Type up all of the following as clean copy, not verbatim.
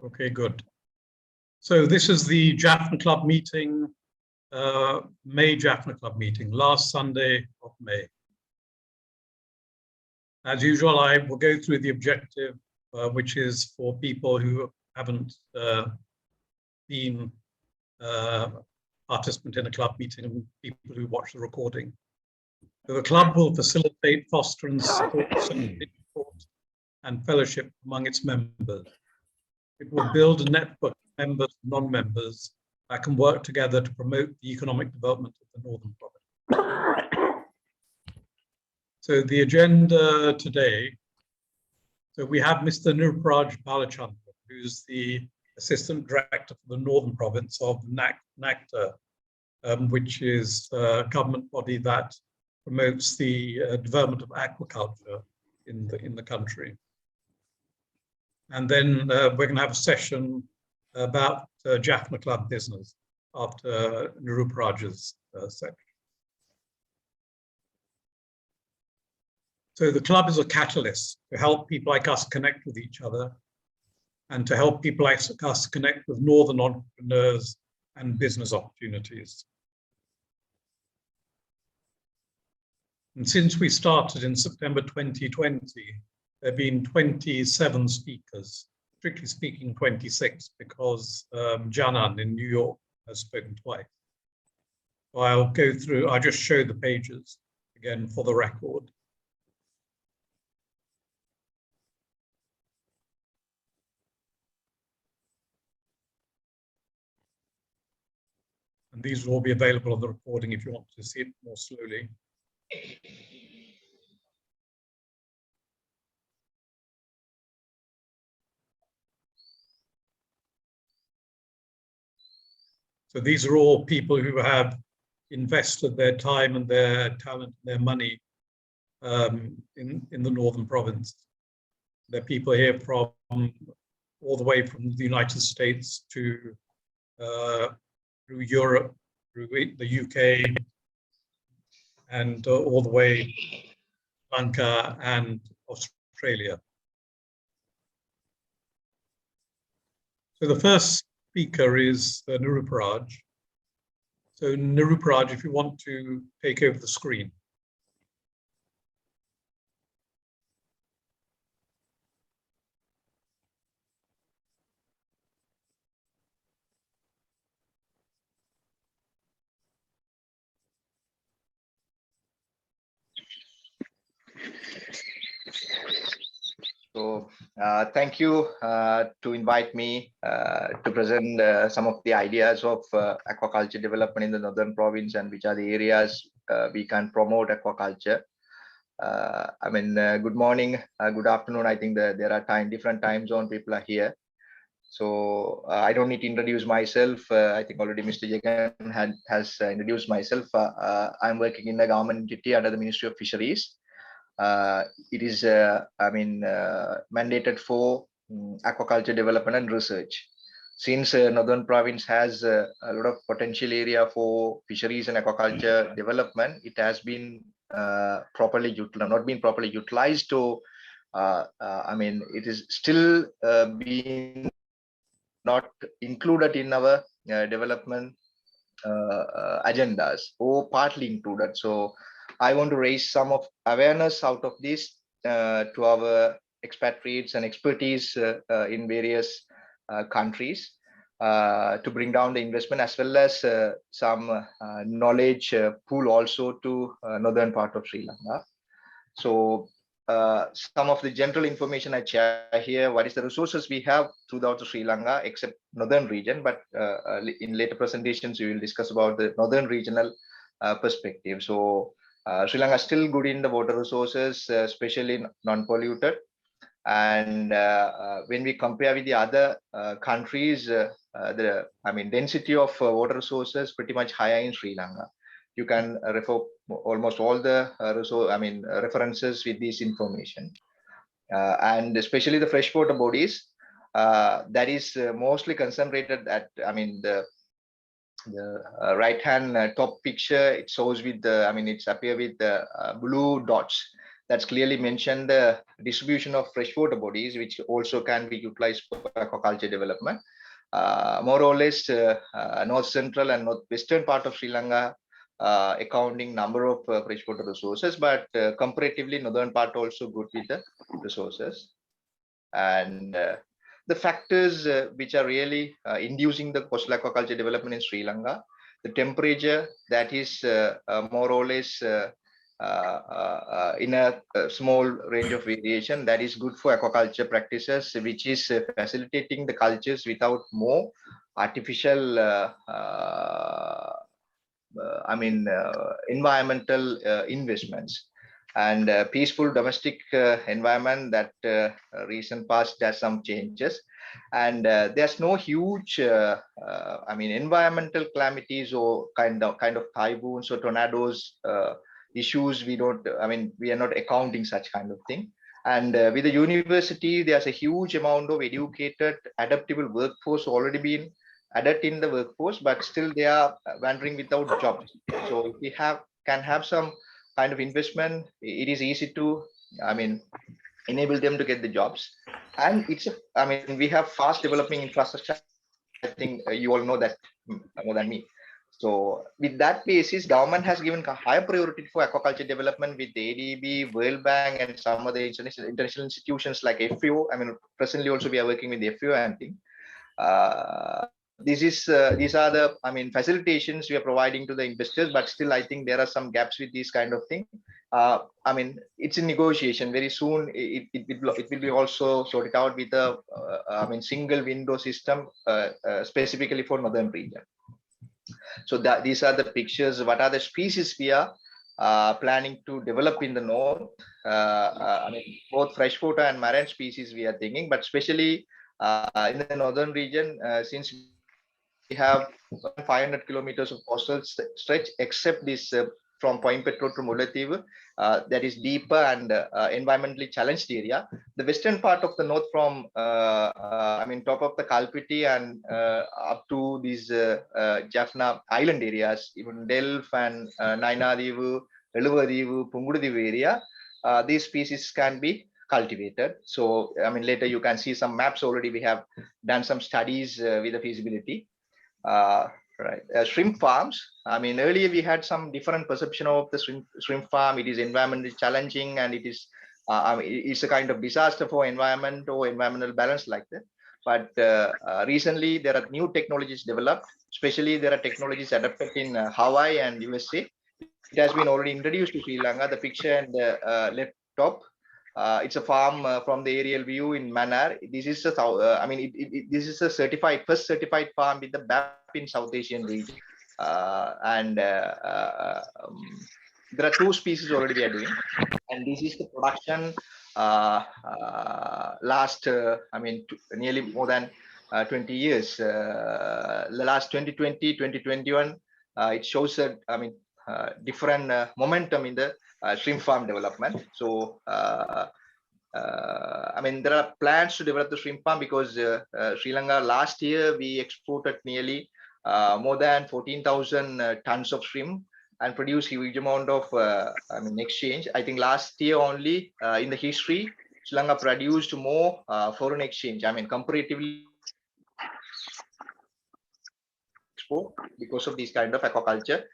Okay, good. So this is the Jaffna Club meeting, May Jaffna Club meeting, last Sunday of May. As usual, I will go through the objective, which is for people who haven't been participant in a club meeting and people who watch the recording. So the club will facilitate, foster and support and fellowship among its members. It will build a network of members and non-members that can work together to promote the economic development of the Northern Province. So the agenda today, so we have Mr. Nirooparaj Balachandran, who's the Assistant Director for the Northern Province of NAQDA, which is a government body that promotes the development of aquaculture in the country. And then we're going to have a session about Jaffna Club business after Nirooparaj's section. So the club is a catalyst to help people like us connect with each other and to help people like us connect with Northern entrepreneurs and business opportunities. And since we started in September 2020, there have been 27 speakers, strictly speaking 26, because Janan in New York has spoken twice. So I'll go through, I'll just show the pages again for the record. And these will all be available on the recording if you want to see it more slowly. So these are all people who have invested their time and their talent, and their money in the Northern Province. There are people here from all the way from the United States to through Europe, through the UK, and all the way to Lanka and Australia. So the first speaker is Nirooparaj. So Nirooparaj, if you want to take over the screen. So thank you to invite me to present some of the ideas of aquaculture development in the Northern Province and which are the areas we can promote aquaculture. Good morning, good afternoon. I think that there are different time zone people are here. So I don't need to introduce myself. I think already Mr. Jagan has introduced myself. I'm working in a government entity under the Ministry of Fisheries. It is, mandated for aquaculture development and research. Since Northern Province has a lot of potential area for fisheries and aquaculture development, it has been not been properly utilized. To, it is still being not included in our development agendas or partly included. So I want to raise some of awareness out of this to our expatriates and expertise in various countries to bring down the investment as well as some knowledge pool also to northern part of Sri Lanka. So some of the general information I share here, what is the resources we have throughout Sri Lanka except northern region, but in later presentations we will discuss about the northern regional perspective. So Sri Lanka is still good in the water resources, especially non-polluted. And when we compare with the other countries, the density of water resources pretty much higher in Sri Lanka. You can refer almost all the references with this information, and especially the freshwater bodies. That is mostly concentrated at the right hand top picture. It shows with the it's appear with the blue dots. that's clearly mentioned the distribution of freshwater bodies, which also can be utilized for aquaculture development. More or less, north central and northwestern part of Sri Lanka accounting number of freshwater resources, but comparatively northern part also good with the resources. And the factors which are really inducing the coastal aquaculture development in Sri Lanka, the temperature that is more or less in a small range of variation that is good for aquaculture practices, which is facilitating the cultures without more artificial environmental investments, and peaceful domestic environment that recent past has some changes, and there's no huge environmental calamities or kind of typhoons or tornadoes issues. We are not accounting such kind of thing. And with the university, there's a huge amount of educated adaptable workforce already been added in the workforce, but still they are wandering without jobs. So if we can have some kind of investment, it is easy to enable them to get the jobs. And we have fast developing infrastructure. I think you all know that more than me. So with that basis, government has given a higher priority for aquaculture development with the ADB, World Bank, and some other international institutions like FAO. Presently also we are working with the FAO and thing. These are the facilitations we are providing to the investors, but still I think there are some gaps with this kind of thing. It's in negotiation. Very soon it will be also sorted out with a single window system specifically for northern region. So these are the pictures. What are the species we are planning to develop in the north? Both freshwater and marine species we are thinking, but especially in the northern region, since we have 500 kilometers of coastal stretch, except this from Point Petro to Mullaitivu, that is deeper and environmentally challenged area. The western part of the north from top of the Kalpiti and up to these Jaffna island areas, even Delf and Nainadivu, Eluvadivu, Pungudivu area, these species can be cultivated. So later you can see some maps already. We have done some studies with the feasibility. Shrimp farms. Earlier we had some different perception of the shrimp farm. It is environmentally challenging, and it is it's a kind of disaster for environment or environmental balance like that. But recently there are new technologies developed. Especially there are technologies adapted in Hawaii and USA. It has been already introduced to Sri Lanka. The picture and the left top. It's a farm from the aerial view in Mannar. This is a this is a first certified farm with the BAP in South Asian region, and there are 2 species already we are doing, and this is the production last nearly more than 20 years. The last 2020, 2021, it shows that different momentum in the shrimp farm development. So there are plans to develop the shrimp farm because Sri Lanka last year we exported nearly more than 14,000 tons of shrimp and produced huge amount of exchange. I think last year only in the history Sri Lanka produced more foreign exchange. Comparatively export because of these kind of aquaculture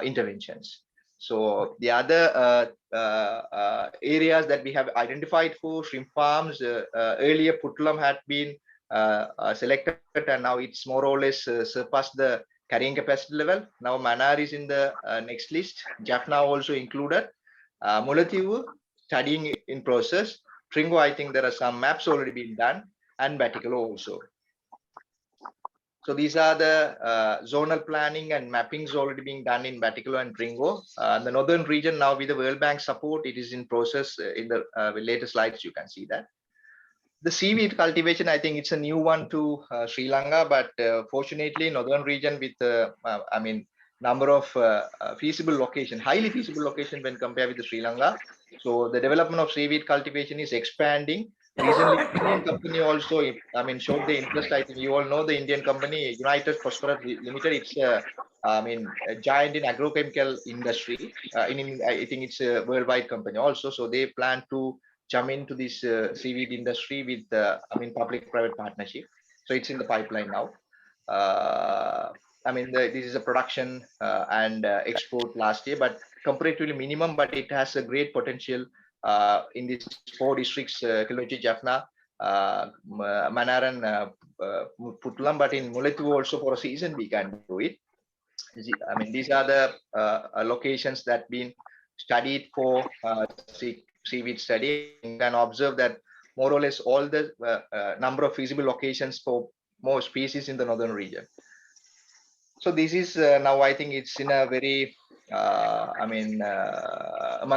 interventions. So the other areas that we have identified for shrimp farms, earlier Puttalam had been selected, and now it's more or less surpassed the carrying capacity level. Now Mannar is in the next list. Jaffna also included. Mullaitivu studying in process. Tringo, I think there are some maps already been done, and Batikalo also. So these are the zonal planning and mappings already being done in Batikalo and Tringo. The northern region now with the World Bank support, it is in process. In the later slides, you can see that. The seaweed cultivation, I think it's a new one to Sri Lanka, but fortunately, northern region with number of feasible location, highly feasible location when compared with the Sri Lanka. So the development of seaweed cultivation is expanding. Recently, Indian company also, showed the interest. I think you all know the Indian company, United Phosphorus Limited. It's a giant in agrochemical industry. I think it's a worldwide company also. So they plan to jump into this seaweed industry with, public-private partnership. So it's in the pipeline now. This is a production and export last year, but comparatively minimum, but it has a great potential in these 4 districts, Kilinochchi, Jaffna, Manaran, Puttalam, but in Mullaitivu also for a season we can do it. These are the locations that been studied for seaweed study. You can observe that more or less all the number of feasible locations for more species in the northern region. So this is now, I think it's in a very, among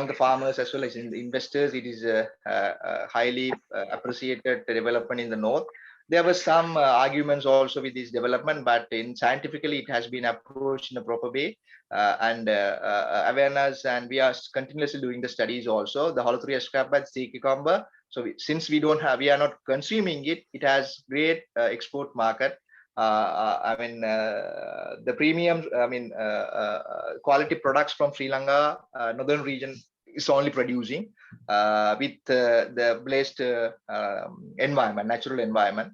the farmers as well as in the investors, it is a highly appreciated development in the north. There were some arguments also with this development, but in scientifically it has been approached in a proper way, and awareness, and we are continuously doing the studies also. The Holothuriya scrapbat, sea cucumber. So since we are not consuming it, it has great export market. The premium, quality products from Sri Lanka, northern region is only producing with the blessed environment, natural environment.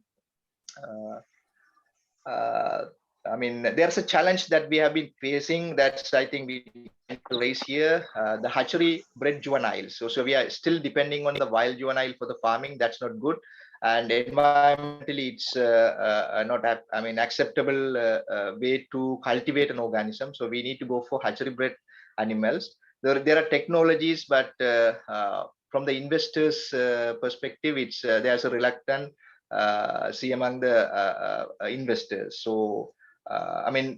There's a challenge that we have been facing. That's, I think, we can raise here, the hatchery bred juveniles. So we are still depending on the wild juvenile for the farming. That's not good. And environmentally, it's not acceptable way to cultivate an organism. So we need to go for hatchery bred animals. There are technologies, but from the investors' perspective, it's there's a reluctance see among the investors. So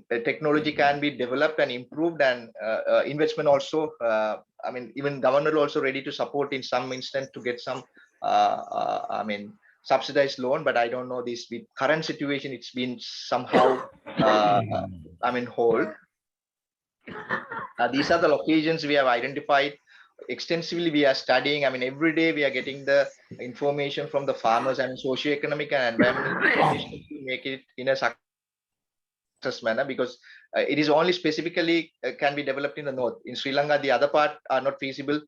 technology can be developed and improved, and investment also. Even government also ready to support in some instance to get some. Subsidized loan, but I don't know this with current situation. It's been somehow, hold. These are the locations we have identified extensively. We are studying. Every day we are getting the information from the farmers and socioeconomic and environmental to make it in a success manner, because it is only specifically can be developed in the north. In Sri Lanka, the other part are not feasible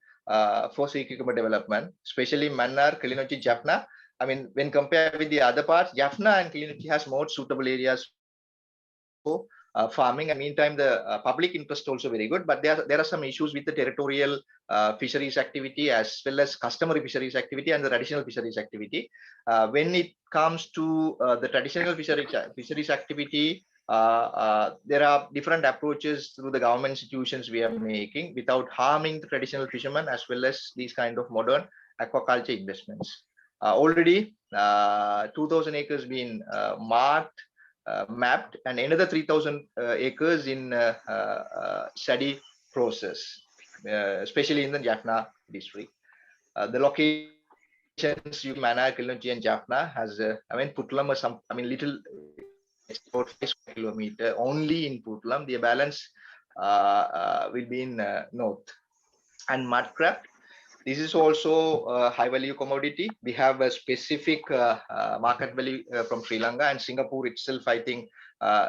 for sea cucumber development, especially Mannar, Kilinochchi, Jaffna. When compared with the other parts, Jaffna and Kilinochchi has more suitable areas for farming. And meantime, the public interest also very good, but there are some issues with the territorial fisheries activity as well as customary fisheries activity and the traditional fisheries activity. When it comes to the traditional fisheries activity, there are different approaches through the government institutions we are making without harming the traditional fishermen as well as these kind of modern aquaculture investments. Already 2,000 acres been mapped, and another 3,000 acres in study process, especially in the Jaffna district. The locations you Mannar, Kilinochchi, and Jaffna has Puttalam or some little about 5 kilometers only in Puttalam. The balance will be in north. And mud crab. This is also a high value commodity. We have a specific market value from Sri Lanka, and Singapore itself, I think,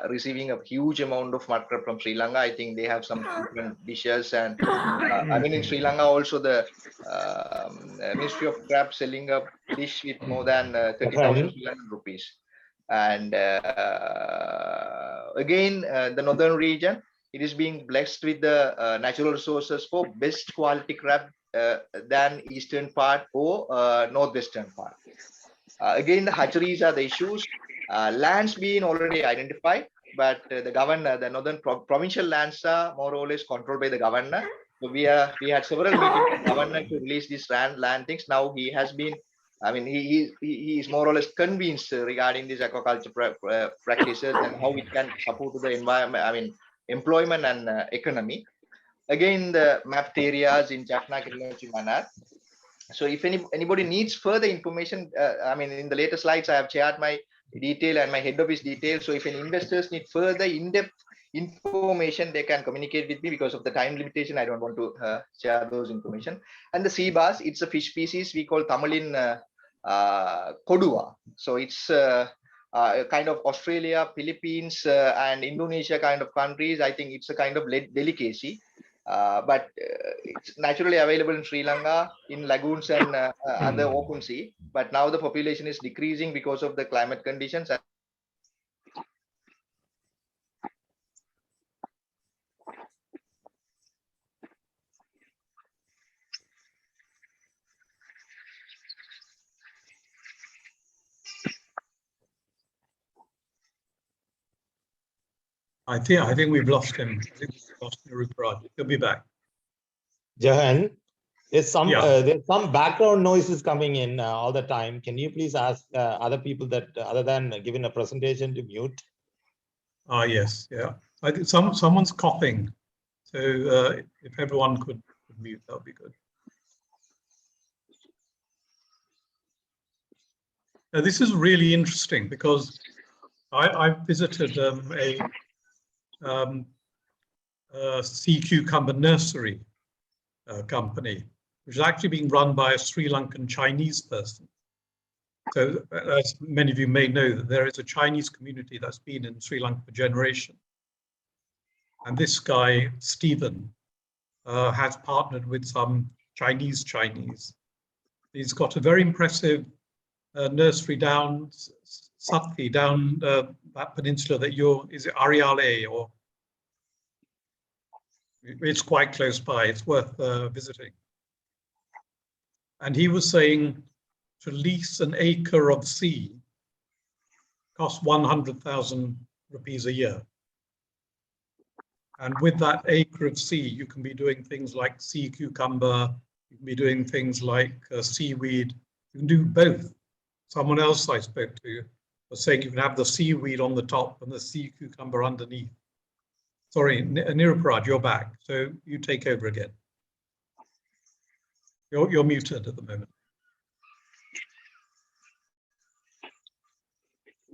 receiving a huge amount of mud crab from Sri Lanka. I think they have some different dishes, and in Sri Lanka also the Ministry of Crab selling a dish with more than 30,000 rupees. And again, the northern region, it is being blessed with the natural resources for best quality crab than eastern part or northwestern part. Again, the hatcheries are the issues. Lands being already identified, but the governor, the northern provincial lands are more or less controlled by the governor. So we had several meetings with the governor to release these land things. Now he has been, he is more or less convinced regarding these aquaculture practices and how it can support the environment, employment and economy. Again, the mapped areas in Jaffna, Kilinochchi, Mannar. So if anybody needs further information, in the later slides, I have shared my detail and my head office detail. So if any investors need further in-depth information, they can communicate with me. Because of the time limitation, I don't want to share those information. And the sea bass, it's a fish species we call Tamilin Kodua. So it's kind of Australia, Philippines, and Indonesia kind of countries, I think it's a kind of delicacy. But it's naturally available in Sri Lanka, in lagoons and other open sea. But now the population is decreasing because of the climate conditions. I think we've lost him. I think we've lost Nirooparaj. He'll be back. Jahan, there's some Yeah. there's some background noises coming in all the time. Can you please ask other people that other than giving a presentation to mute? Yes, yeah. I think someone's coughing. So if everyone could mute, that would be good. Now, this is really interesting because I visited a sea cucumber nursery company, which is actually being run by a Sri Lankan Chinese person. So as many of you may know, that there is a Chinese community that's been in Sri Lanka for generations. And this guy, Stephen, has partnered with some Chinese. He's got a very impressive nursery down Satthi, down that peninsula that is it Ariale, or it's quite close by. It's worth visiting. And he was saying to lease an acre of sea costs 100,000 rupees a year. And with that acre of sea, you can be doing things like sea cucumber, you can be doing things like seaweed. You can do both. Someone else I spoke to was saying you can have the seaweed on the top and the sea cucumber underneath. Sorry, Nirooparaj, you're back. So you take over again. You're muted at the moment.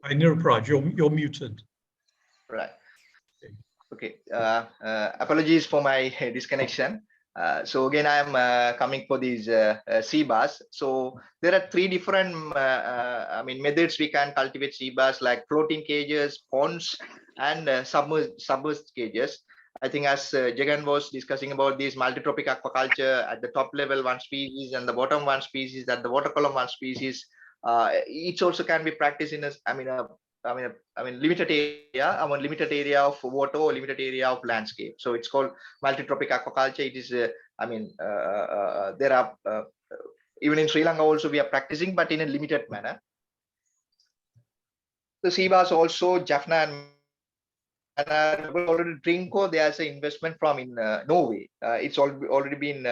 Hi, Nirooparaj, you're muted. Right. Okay. Apologies for my disconnection. So again, I'm coming for these sea bass. So there are three different, methods we can cultivate sea bass, like floating cages, ponds, and submerged cages. I think as Jagan was discussing about this multi-tropic aquaculture, at the top level one species and the bottom one species, at the water column one species, each also can be practiced in limited area of water or limited area of landscape. So it's called multi-tropic aquaculture. It is, there are even in Sri Lanka also we are practicing, but in a limited manner. The sea bass also Jaffna and already Trinco, there's an investment from in Norway. It's already been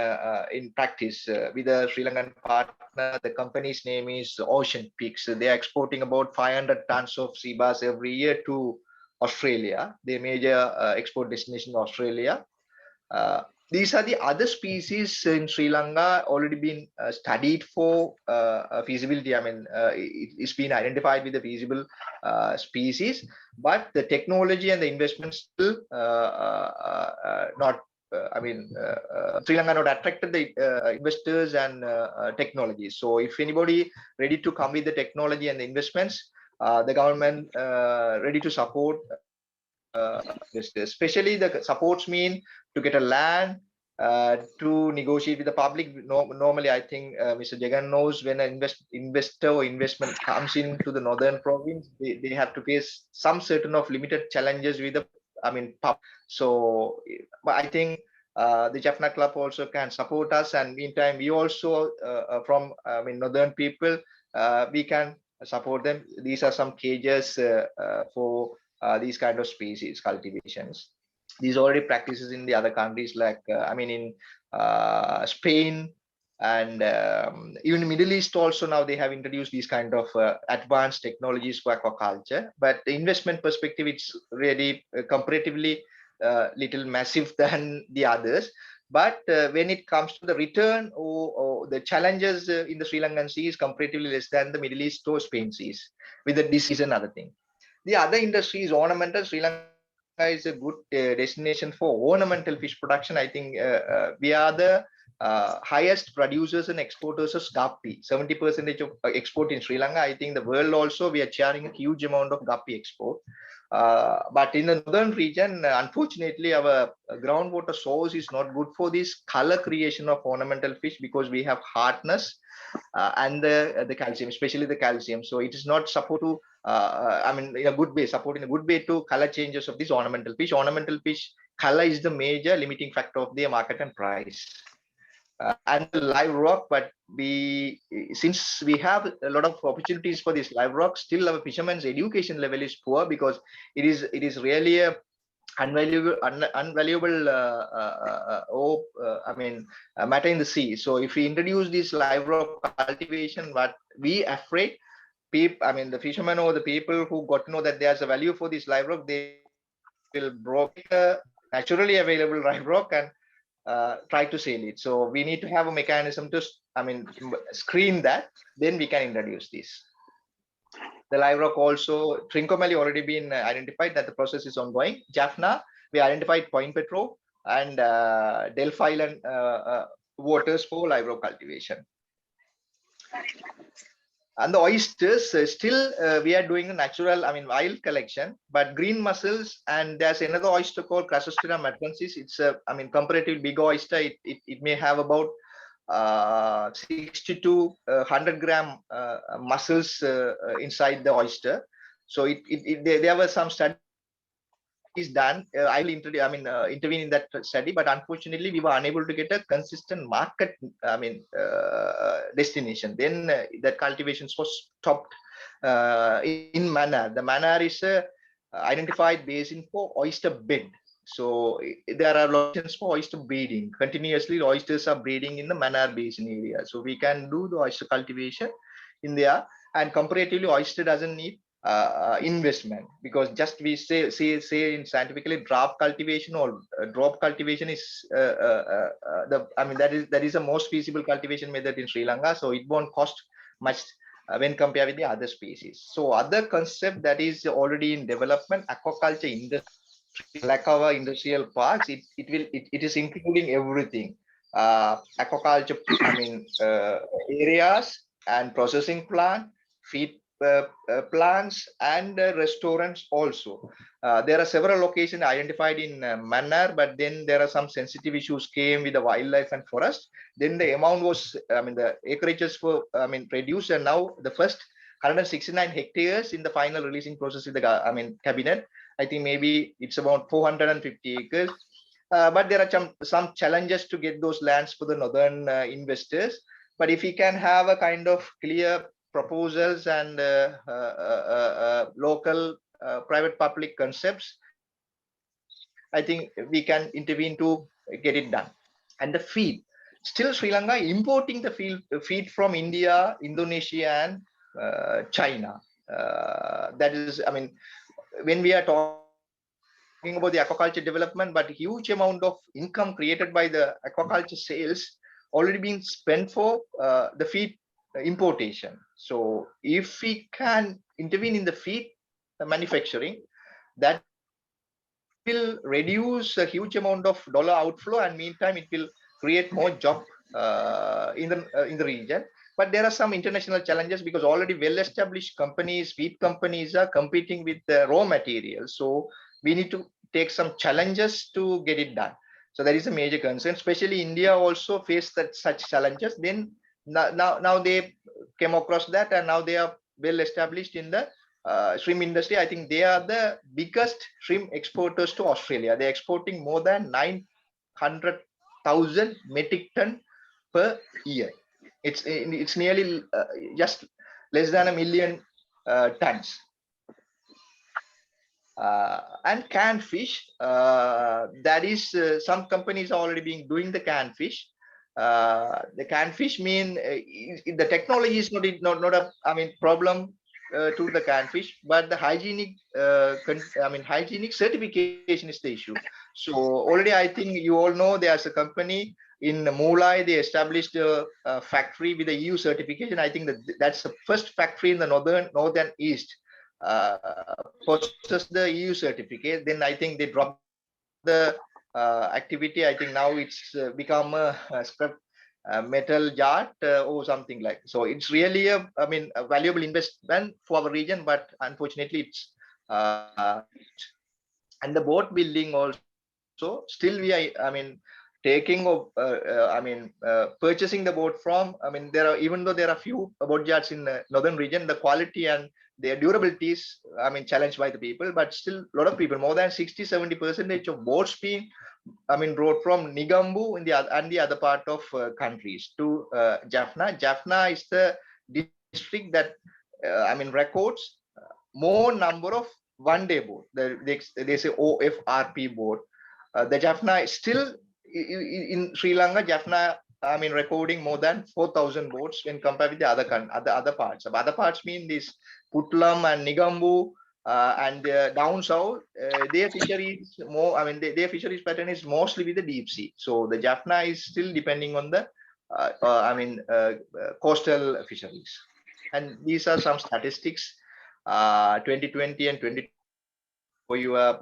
in practice with a Sri Lankan partner. The company's name is Ocean Peaks. They are exporting about 500 tons of sea bass every year to Australia. Their major export destination, Australia. These are the other species in Sri Lanka already been studied for feasibility. It's been identified with the feasible species, but the technology and the investment still not. Sri Lanka not attracted the investors and technology. So if anybody ready to come with the technology and the investments, the government ready to support. Especially the supports mean to get a land, to negotiate with the public. Normally, I think Mr. Jagan knows when an investor or investment comes into the northern province, they have to face some certain of limited challenges with the, so I think the Jaffna Club also can support us, and meantime we also from northern people we can support them. These are some cages for these kind of species cultivations. These already practices in the other countries, like in Spain and even Middle East also. Now they have introduced these kind of advanced technologies for aquaculture, but the investment perspective, it's really comparatively little massive than the others. But when it comes to the return or the challenges in the Sri Lankan sea is comparatively less than the Middle East or Spain seas, with the disease and other thing. The other industry is ornamental. Sri Lanka is a good destination for ornamental fish production. I think we are the highest producers and exporters of guppy. 70% of export in Sri Lanka. I think the world also we are sharing a huge amount of guppy export. But in the northern region, unfortunately, our groundwater source is not good for this color creation of ornamental fish because we have hardness and the calcium, especially the calcium. So it is not support to, I mean, in a good way, support in a good way to color changes of this ornamental fish. Ornamental fish color is the major limiting factor of their market and price. And the live rock, but since we have a lot of opportunities for this live rock, still our fishermen's education level is poor because it is really a unvaluable matter in the sea. So if we introduce this live rock cultivation, but we afraid people, I mean the fishermen or the people who got to know that there's a value for this live rock, they will break a naturally available live rock and try to sell it. So we need to have a mechanism to, screen that, then we can introduce this. The live rock also, Trincomalee already been identified that the process is ongoing. Jaffna, we identified Point Petro and Delphi Island waters for live rock cultivation. And the oysters, still we are doing a natural, wild collection, but green mussels, and there's another oyster called Chrysostera matrensis. It's a, comparatively big oyster. It may have about 60 to 100 gram mussels inside the oyster. So there were some studies done. I will intervene in that study, but unfortunately we were unable to get a consistent market destination. Then that cultivations was stopped in Mannar. The Mannar is a identified basin for oyster bed. So there are locations for oyster breeding. Continuously oysters are breeding in the Mannar basin area. So we can do the oyster cultivation in there, and comparatively oyster doesn't need investment, because just we say in scientifically drop cultivation or drop cultivation is that is the most feasible cultivation method in Sri Lanka, so it won't cost much when compared with the other species. So other concept that is already in development, aquaculture industry, like our industrial parks, it is including everything, aquaculture areas and processing plant, feed plants, and restaurants also. There are several locations identified in Mannar, but then there are some sensitive issues came with the wildlife and forest. Then the amount was, the acreages were, reduced, and now the first 169 hectares in the final releasing process with the, cabinet. I think maybe it's about 450 acres. But there are some challenges to get those lands for the northern investors. But if we can have a kind of clear proposals and local private public concepts, I think we can intervene to get it done. And the feed, still Sri Lanka importing the feed from India, Indonesia, and China. That is, when we are talking about the aquaculture development, but huge amount of income created by the aquaculture sales already being spent for the feed importation. So if we can intervene in the feed manufacturing, that will reduce a huge amount of dollar outflow, and meantime it will create more job in the region. But there are some international challenges, because already well-established companies, feed companies, are competing with the raw materials. So we need to take some challenges to get it done. So that is a major concern. Especially India also faced such challenges. Then now they came across that, and now they are well established in the shrimp industry. I think they are the biggest shrimp exporters to Australia. They're exporting more than 900,000 metric ton per year. It's nearly just less than 1 million tons. And canned fish, that is some companies are already being doing the canned fish. The canned fish mean the technology is not a problem to the canned fish, but the hygienic hygienic certification is the issue. So already I think you all know there's a company in Mulai, they established a factory with the EU certification. I think that's the first factory in the northern east possess the EU certificate. Then I think they dropped the activity. I think now it's become a metal jar or something like. So it's really a valuable investment for our region, but unfortunately it's and the boat building also still we are taking of purchasing the boat from, there are, even though there are few boat yards in the northern region, the quality and their durability is challenged by the people, but still a lot of people, more than 60-70% of boats being brought from Nigambu in the and the other part of countries to Jaffna. Jaffna is the district that records more number of one-day boat. They say OFRP boat. The Jaffna is still in Sri Lanka. Jaffna, recording more than 4,000 boats when compared with the other parts. Other parts mean this Putlam and Nigambu. And down south, their fisheries more. Their fisheries pattern is mostly with the deep sea. So the Jaffna is still depending on the, coastal fisheries. And these are some statistics. 2020 and 20 for your,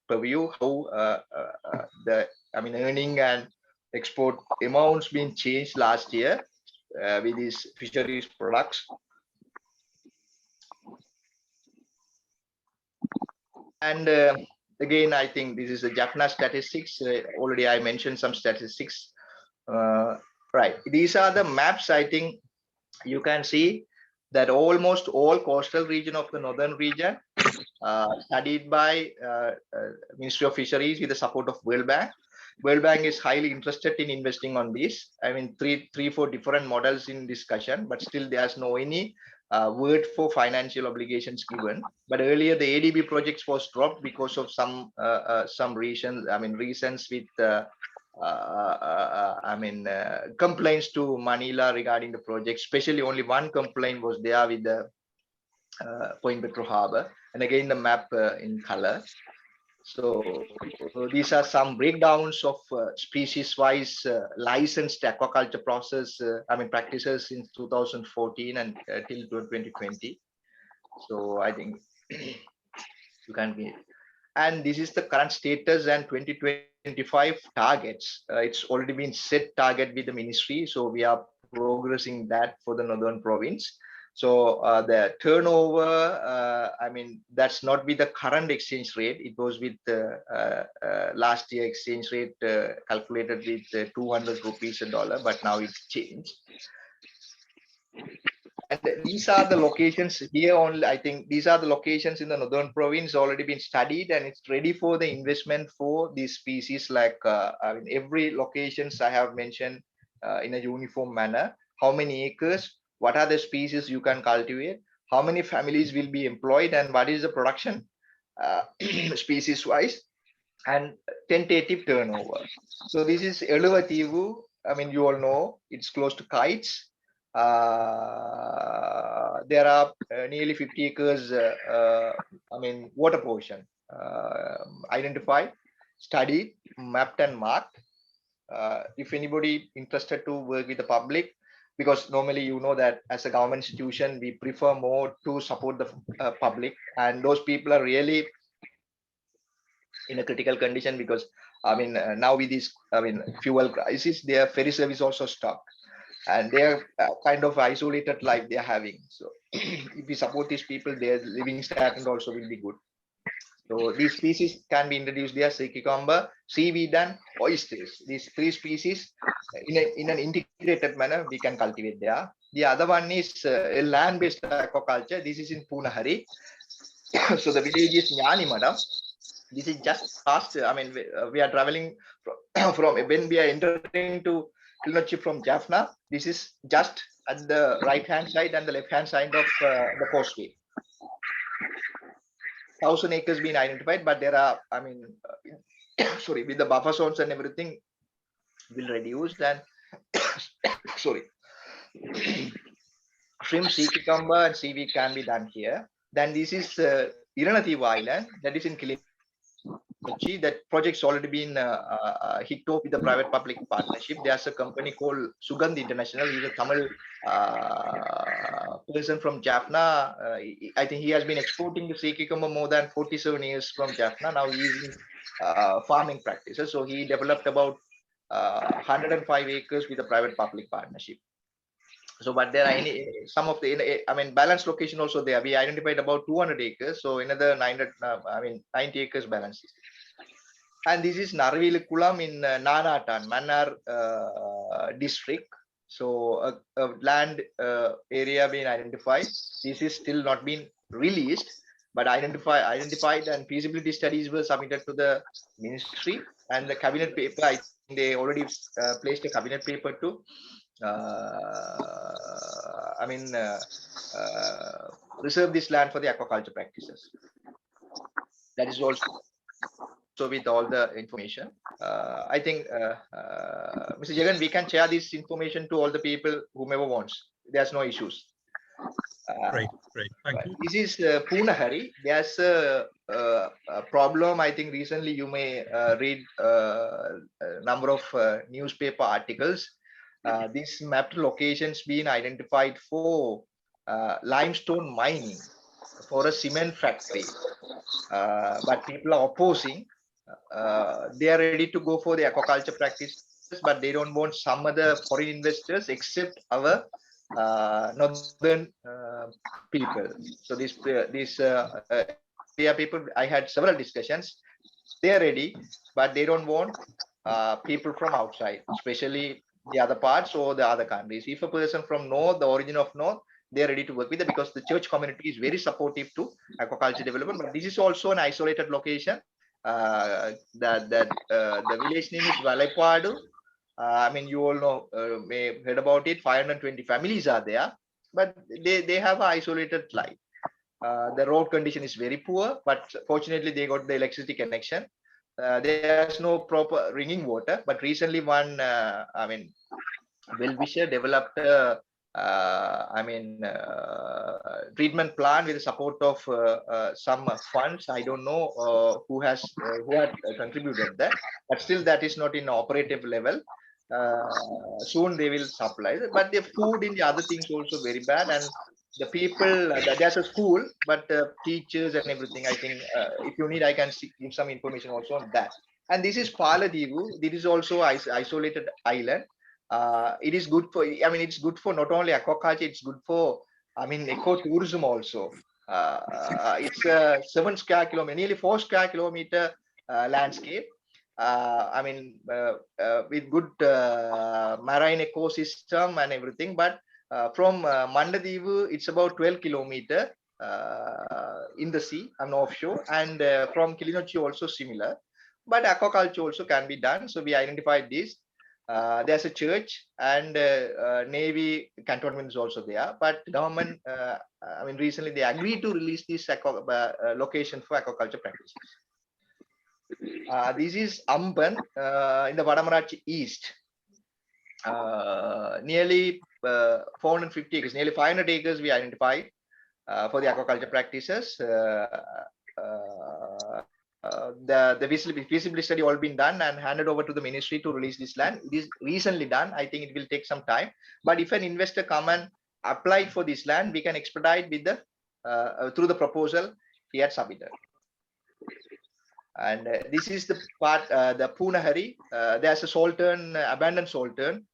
purview how the earning and export amounts been changed last year with these fisheries products. And again, I think this is the Jaffna statistics. Already I mentioned some statistics. Right. These are the maps. I think you can see that almost all coastal region of the northern region studied by Ministry of Fisheries with the support of World Bank. World Bank is highly interested in investing on this. Three, four different models in discussion, but still there's no any word for financial obligations given. But earlier the ADB projects was dropped because of some reasons. Reasons with complaints to Manila regarding the project. Especially only one complaint was there with the Point Petro Harbour, and again the map in color. So these are some breakdowns of species-wise licensed aquaculture process, practices since 2014 and till 2020. So I think you can be. And this is the current status and 2025 targets. It's already been set target with the ministry, so we are progressing that for the northern province. So the turnover, that's not with the current exchange rate. It was with last year exchange rate calculated with 200 rupees a dollar, but now it's changed. And these are the locations here only. I think these are the locations in the northern province already been studied, and it's ready for the investment for these species. Like every locations I have mentioned in a uniform manner. How many acres? What are the species you can cultivate? How many families will be employed, and what is the production species wise, and tentative turnover. So this is Eluvativu. You all know it's close to Kites. There are nearly 50 acres, water portion identified, studied, mapped and marked. If anybody interested to work with the public, because normally you know that as a government institution, we prefer more to support the public, and those people are really in a critical condition because now with this fuel crisis, their ferry service also stopped. And they're kind of isolated life they're having. So if we support these people, their living standard also will be good. So these species can be introduced there: sea cucumber, seaweed, and oysters. These three species in an integrated manner we can cultivate there. The other one is land-based aquaculture. This is in Punahari. So the village is Nyanimadam. This is just past. We are traveling from when we are entering to Kilnochi from Jaffna. This is just at the right-hand side and the left-hand side of the causeway. 1,000 acres being identified, but there are, sorry, with the buffer zones and everything will reduce. And sorry, shrimp, sea cucumber, and seaweed can be done here. Then this is Iranathivu Island, that is in Kilinochi. That project's already been hit off with the private-public partnership. There's a company called Sugandh International. He's a Tamil person from Jaffna. I think he has been exporting the sea cucumber more than 47 years from Jaffna. Now he's in farming practices. So he developed about 105 acres with a private-public partnership. So, but there are some of the, balanced location also there. We identified about 200 acres. So another 900, 90 acres balance. And this is Narvilikulam in Nanatan, Mannar district. So a land area being identified. This is still not been released, but identified and feasibility studies were submitted to the ministry, and the cabinet paper, I think they already placed a cabinet paper to reserve this land for the aquaculture practices. That is also with all the information. I think, Mr. Jagan, we can share this information to all the people, whomever wants. There's no issues. Great. Thank you. This is Punahari. There's a problem. I think recently you may read a number of newspaper articles. These mapped locations being identified for limestone mining for a cement factory. But people are opposing. They are ready to go for the aquaculture practices, but they don't want some other foreign investors except our northern people. So these people, I had several discussions. They are ready, but they don't want people from outside, especially the other parts or the other countries. If a person from north, the origin of north, they are ready to work with it, because the church community is very supportive to aquaculture development. But this is also an isolated location. The village name is Valapadu. You all know, may have heard about it. 520 families are there, but they have an isolated life. The road condition is very poor, but fortunately they got the electricity connection. There's no proper drinking water, but recently one, well-wisher developed treatment plan with the support of some funds. I don't know who had contributed that, but still that is not in operative level. Soon they will supply, but the food in the other things also very bad, and the people, there's a school, but teachers and everything, I think if you need, I can give some information also on that. And this is Paladivu. This is also isolated island. It is good for, it's good for not only aquaculture, it's good for, ecotourism also. It's a 7 square kilometer, nearly 4 square kilometer landscape. With good marine ecosystem and everything. But from Mandadivu, it's about 12 kilometer in the sea and offshore, and from Kilinochi also similar. But aquaculture also can be done. So we identified this. There's a church, and Navy cantonment is also there. But government, recently they agreed to release this location for aquaculture practices. This is Amban in the Vadamarachi East. Nearly 450 acres, nearly 500 acres we identified for the aquaculture practices. The feasibility study all been done and handed over to the ministry to release this land. It is recently done. I think it will take some time. But if an investor come and apply for this land, we can expedite with the through the proposal he had submitted. And this is the part, the Punahari. There's a saltern, abandoned saltern.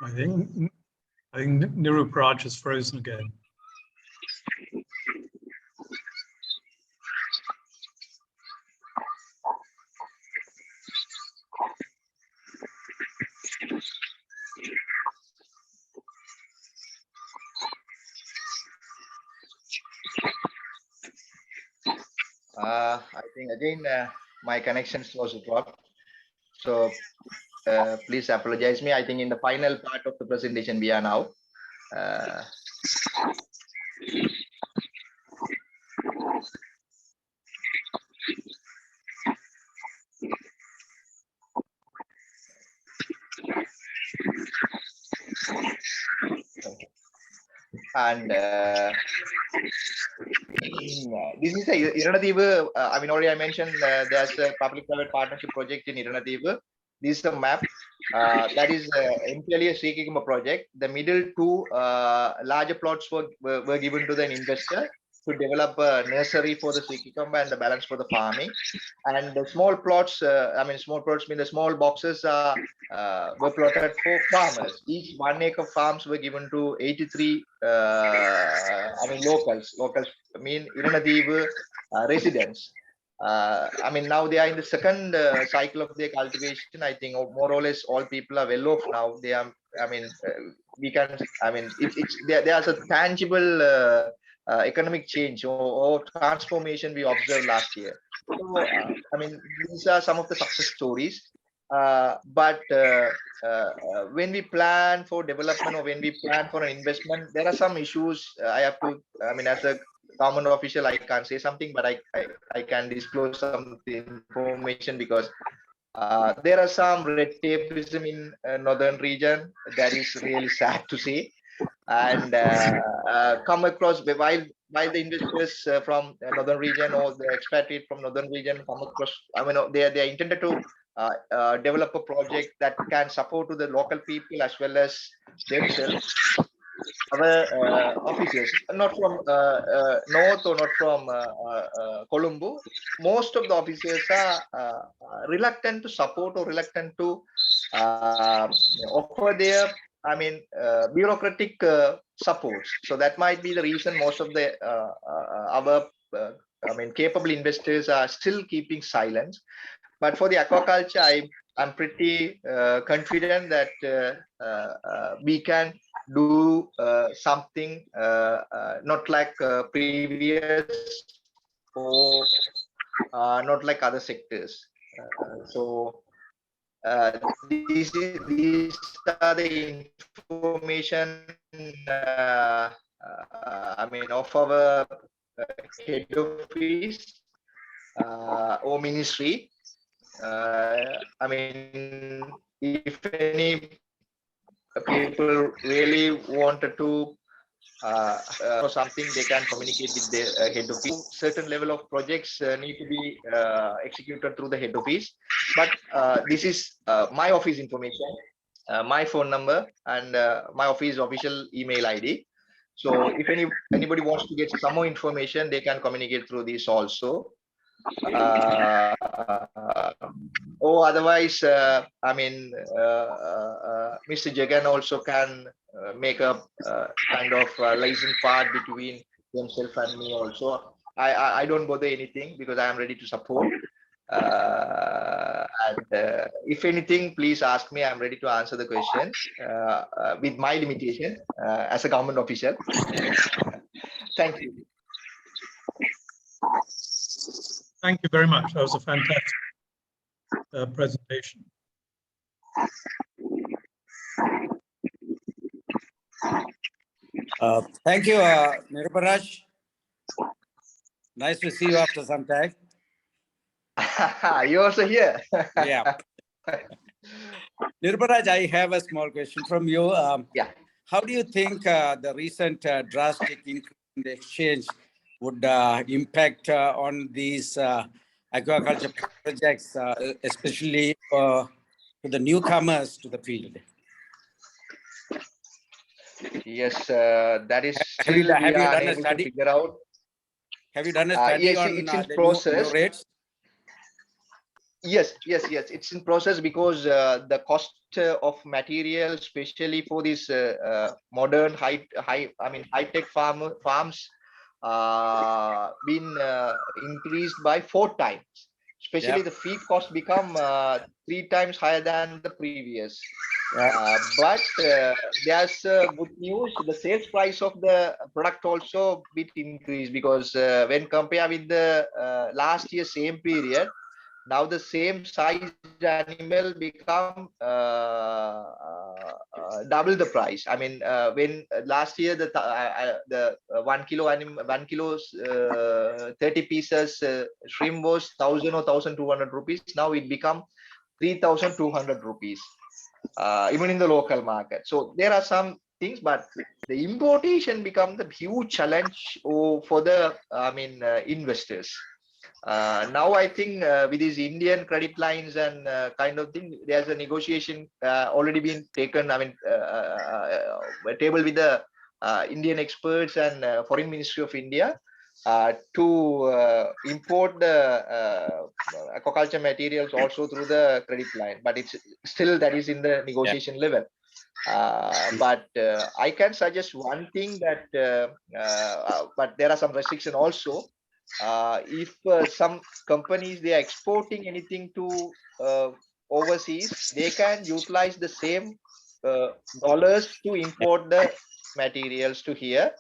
I think Nirooparaj is frozen again. I think again my connection was dropped. So please apologize me. I think in the final part of the presentation we are now. And this is a Nirooparaj. I mean, already I mentioned there's a public-private partnership project in Nirooparaj. This is a map that is entirely a sea cucumber project. The middle two larger plots were given to the investor to develop a nursery for the sea cucumber and the balance for the farming. And the small plots, I mean, small plots mean the small boxes were plotted for farmers. Each 1 acre farms were given to 83, I mean, locals. Locals mean Nirooparaj residents. I mean, now they are in the second cycle of their cultivation. I think more or less all people are well off now. They are, I mean, we can, I mean, there's a tangible economic change or transformation we observed last year. So, I mean, these are some of the success stories. But when we plan for development or when we plan for an investment, there are some issues I have to, I mean, as a government official, I can't say something, but I can disclose some information because there are some red tapeism in northern region that is really sad to see, and come across while the investors from northern region or the expatriate from northern region come across, I mean, they are intended to develop a project that can support to the local people as well as themselves. Our officers, not from north or not from Colombo, most of the officers are reluctant to support or reluctant to offer their, I mean, bureaucratic supports. So that might be the reason most of the our, I mean, capable investors are still keeping silence. But for the aquaculture, I'm pretty confident that we can do something not like previous or not like other sectors. So these are the information I mean of our head office or ministry. I mean, if any people really wanted to or something, they can communicate with the head office. Certain level of projects need to be executed through the head office. But this is my office information, my phone number, and my office official email ID. So if anybody wants to get some more information, they can communicate through this also. Or otherwise, I mean, Mr. Jagan also can make a kind of liaison part between himself and me also. I don't bother anything because I am ready to support. And if anything, please ask me. I'm ready to answer the questions with my limitation as a government official. Thank you. Thank you very much. That was a fantastic presentation. Thank you, Nirooparaj. Nice to see you after some time. You're also here. Yeah. Nirooparaj, I have a small question from you. Yeah. How do you think the recent drastic increase in the exchange would impact on these aquaculture projects, especially to the newcomers to the field? Yes, that is Have you still we are done a unable to study? figure out. Have you done a study Yes, on it's in the process. new rates? Yes, it's in process because the cost of material, especially for these modern high-tech farms, been increased by 4 times. Especially Yep. the feed cost become 3 times higher than the previous. Yeah. But there's good news. The sales price of the product also bit increased because when compared with the last year same period, now the same size animal become double the price. I mean, when last year the 1 kilo animal, 1 kilo 30 pieces shrimp was 1,000 or 1,200 rupees. Now it become 3,200 rupees, even in the local market. So there are some things, but the importation become the huge challenge for the investors. Now I think with these Indian credit lines and kind of thing, there's a negotiation already been taken. A table with the Indian experts and Foreign Ministry of India to import the aquaculture materials also through the credit line, but it's still that is in the negotiation level. But I can suggest one thing that, but there are some restrictions also. If some companies they are exporting anything to overseas, they can utilize the same dollars to import the materials to here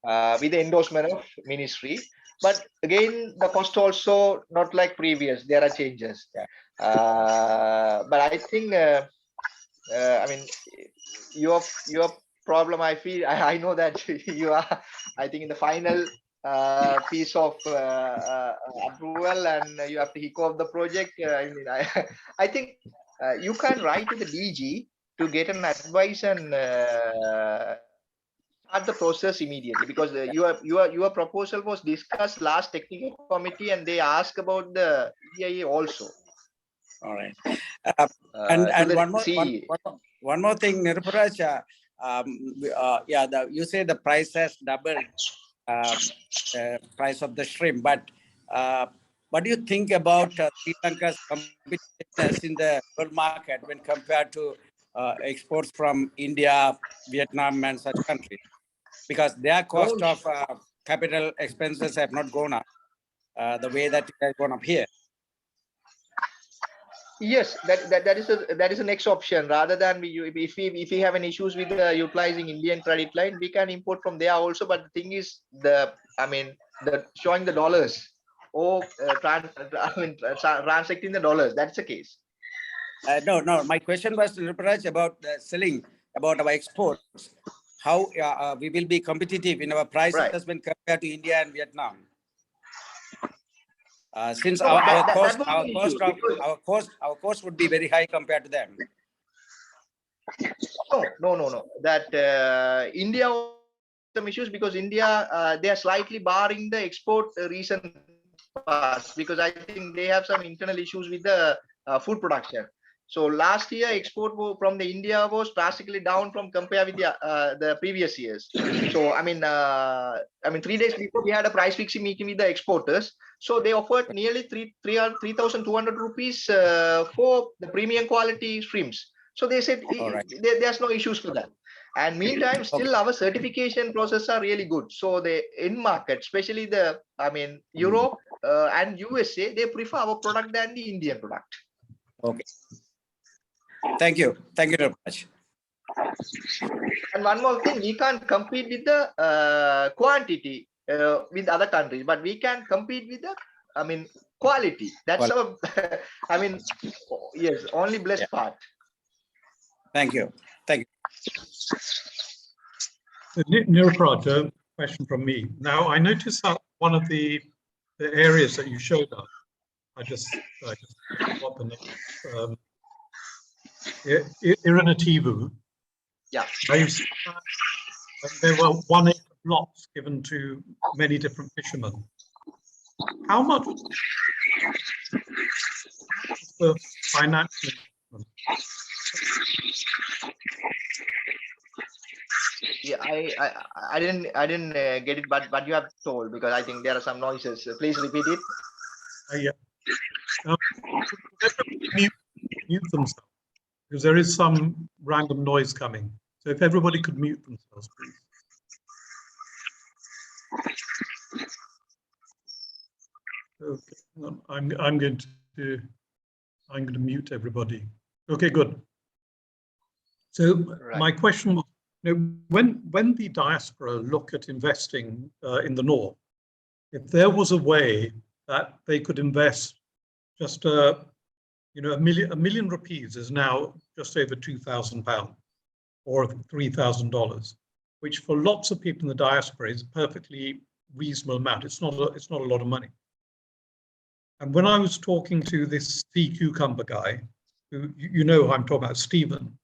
with the endorsement of ministry. But again, the cost also not like previous. There are changes. But I think, your problem, I feel, I know that you are, I think, in the final piece of approval, and you have to kick off the project. I think you can write to the DG to get an advice and start the process immediately, because your proposal was discussed last technical committee, and they asked about the EIA also. All right. And one more thing, Nirooparaj. You say the price has doubled, price of the shrimp, but what do you think about Sri Lanka's competitiveness in the world market when compared to exports from India, Vietnam, and such countries? Because their cost of capital expenses have not gone up the way that it has gone up here. Yes, that is the next option. Rather than if we have any issues with utilizing Indian credit line, we can import from there also. But the thing is, showing the dollars or transacting the dollars. That's the case. No. My question was, Nirooparaj, about selling, about our exports. How we will be competitive in our prices when compared to India and Vietnam. Since our cost would be very high compared to them. No. That India some issues, because India they are slightly barring the export recent past, because I think they have some internal issues with the food production. So last year export from the India was drastically down from compared with the previous years. So 3 days before we had a price fixing meeting with the exporters. So they offered nearly 3,200 rupees for the premium quality shrimps. So they said there's no issues for that. And meantime, still our certification process are really good. So the in market, especially the Europe and USA, they prefer our product than the Indian product. Okay. Thank you, Nirooparaj. And one more thing, we can't compete with the quantity with other countries, but we can compete with the quality. That's our yes, only blessed part. Thank you. Nirooparaj, a question from me. Now, I noticed that one of the areas that you showed us, I just got the name, Irinativu. Yeah. There were 1 acre blocks given to many different fishermen. How much was the financial investment? Yeah, I didn't get it, but you have told, because I think there are some noises. Please repeat it. Yeah. Mute themselves, because there is some random noise coming. So if everybody could mute themselves, please. Okay, I'm going to mute everybody. Okay, good. So my question was, when the diaspora look at investing in the north, if there was a way that they could invest just a million rupees is now just over £2,000 or $3,000, which for lots of people in the diaspora is a perfectly reasonable amount. It's not a lot of money. And when I was talking to this sea cucumber guy, who who I'm talking about, Stephen,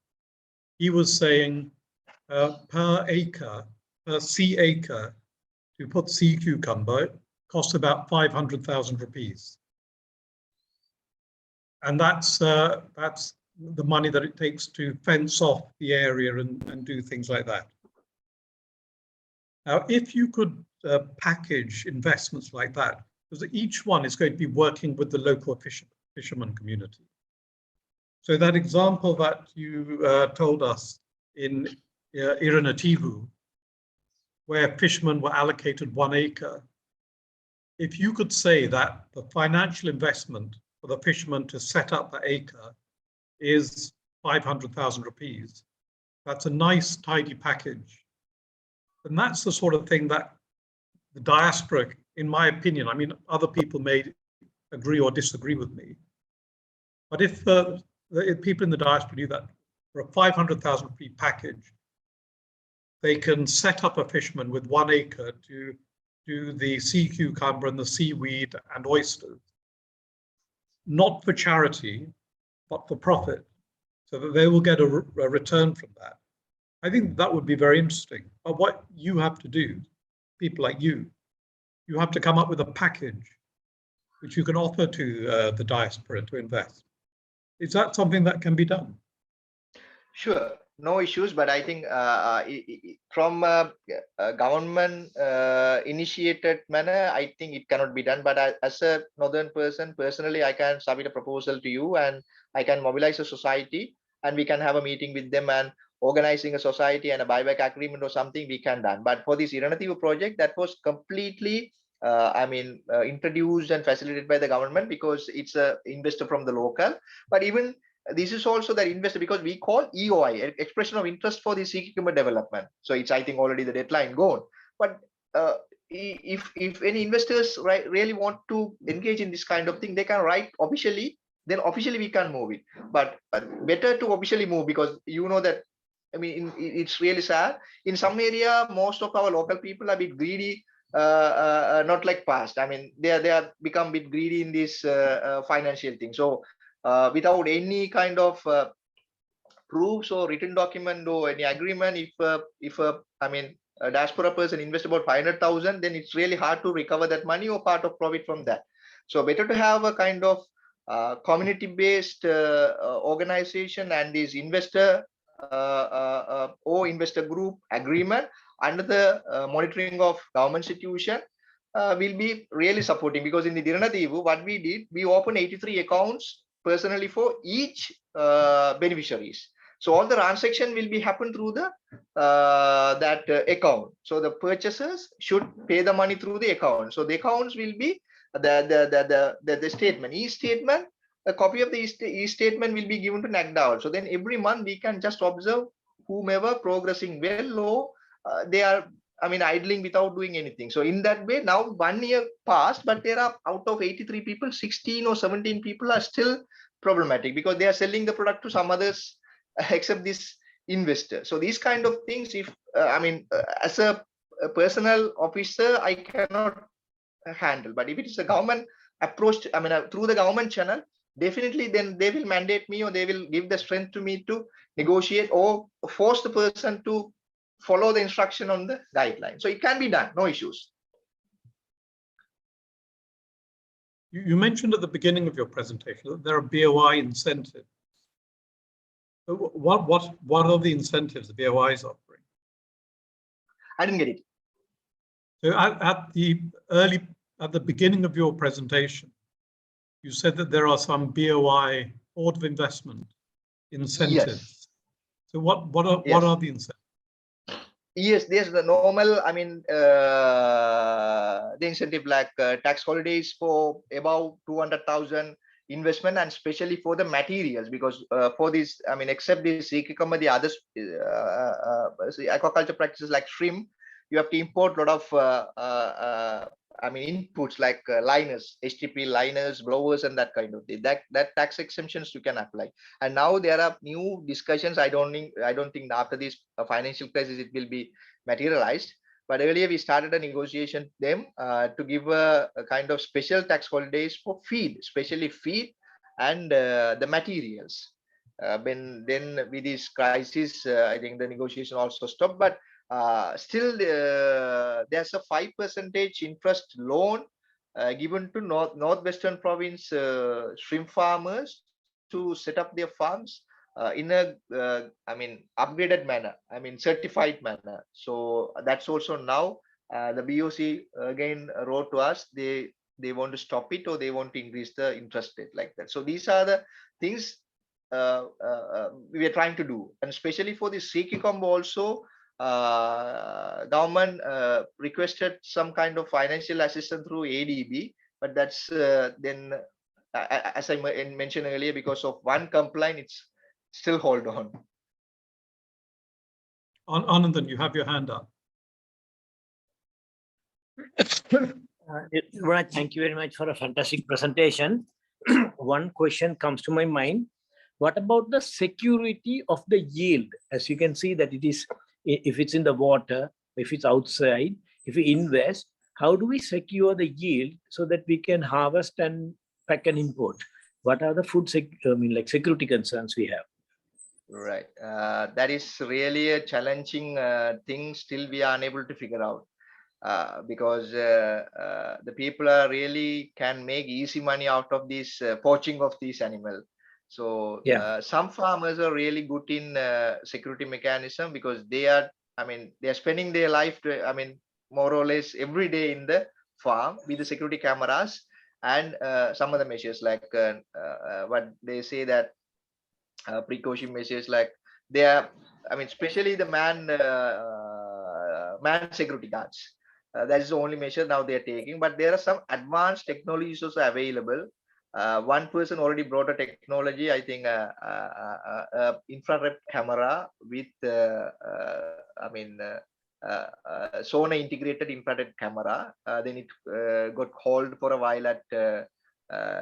he was saying per acre, per sea acre, to put sea cucumber costs about 500,000 rupees. And that's the money that it takes to fence off the area and do things like that. Now, if you could package investments like that, because each one is going to be working with the local fisherman community. So that example that you told us in Iranativu, where fishermen were allocated 1 acre, if you could say that the financial investment for the fisherman to set up the acre is 500,000 rupees, that's a nice, tidy package. And that's the sort of thing that the diaspora, in my opinion, I mean, other people may agree or disagree with me, but if people in the diaspora do that for a 500,000 rupee package, they can set up a fisherman with 1 acre to do the sea cucumber and the seaweed and oysters, not for charity, but for profit, so that they will get a return from that. I think that would be very interesting. But what you have to do, people like you have to come up with a package which you can offer to the diaspora to invest. Is that something that can be done? Sure, no issues, but I think from government initiated manner, I think it cannot be done. But as a northern person, personally, I can submit a proposal to you, and I can mobilize a society, and we can have a meeting with them, and organizing a society and a buyback agreement or something we can done. But for this Iranativu project, that was completely introduced and facilitated by the government, because it's a investor from the local. But even this is also the investor, because we call EOI, expression of interest for the sea cucumber development. So it's, I think, already the deadline gone. But if any investors really want to engage in this kind of thing, they can write officially. Then officially we can move it. But better to officially move, because you know that, I mean, it's really sad. In some area, most of our local people are a bit greedy, not like past. I mean, they are become a bit greedy in this financial thing. So without any kind of proofs or written document or any agreement, if a diaspora person invest about 500,000, then it's really hard to recover that money or part of profit from that. So better to have a kind of community-based organization and this investor or investor group agreement under the monitoring of government institution will be really supporting. Because in the Nirooparaj, what we did, we opened 83 accounts personally for each beneficiaries. So all the transaction will be happen through the that account. So the purchasers should pay the money through the account. So the accounts will be the statement, e-statement. A copy of the e-statement will be given to NAQDA. So then every month we can just observe whomever progressing well or they are, I mean, idling without doing anything. So in that way, now 1 year passed, but there are out of 83 people, 16 or 17 people are still problematic, because they are selling the product to some others except this investor. So these kind of things, if as a personal officer, I cannot handle. But if it is a government approach, I mean, through the government channel, definitely then they will mandate me, or they will give the strength to me to negotiate or force the person to follow the instruction on the guideline. So it can be done, no issues. You mentioned at the beginning of your presentation that there are BOI incentives. What are the incentives the BOI is offering? I didn't get it. So at the beginning of your presentation, you said that there are some BOI, Board of Investment incentives. Yes. So what are the incentives? Yes, there's the normal, I mean, the incentive like tax holidays for about 200,000 investment, and especially for the materials, because for this, I mean, except this sea cucumber, the others aquaculture practices like shrimp, you have to import a lot of inputs like liners, HTP liners, blowers, and that kind of thing. That tax exemptions you can apply. And now there are new discussions. I don't think after this financial crisis it will be materialized. But earlier we started a negotiation with them to give a kind of special tax holidays for feed, especially feed and the materials. Then with this crisis, I think the negotiation also stopped. But still, there's a 5% interest loan given to Northwestern Province shrimp farmers to set up their farms in a, upgraded manner. Certified manner. So that's also now the BOC again wrote to us. They want to stop it, or they want to increase the interest rate like that. So these are the things we are trying to do, and especially for the sea cucumber also, government requested some kind of financial assistance through ADB, but that's then as I mentioned earlier, because of one complaint, it's still hold on. Anandan, you have your hand up. Nirooparaj, thank you very much for a fantastic presentation. One question comes to my mind. What about the security of the yield? As you can see that it is, if it's in the water, if it's outside, if we invest, how do we secure the yield so that we can harvest and pack and import? What are the food security concerns we have? Right. That is really a challenging thing. Still, we are unable to figure out. Because the people are really can make easy money out of this poaching of these animals. So some farmers are really good in security mechanism, because they are, they are spending their life, more or less every day in the farm with the security cameras and some other measures like what they say that precaution measures, like they are, especially the man security guards. That is the only measure now they are taking, but there are some advanced technologies also available. One person already brought a technology, I think, infrared camera with, sonar integrated infrared camera. Then it got called for a while at,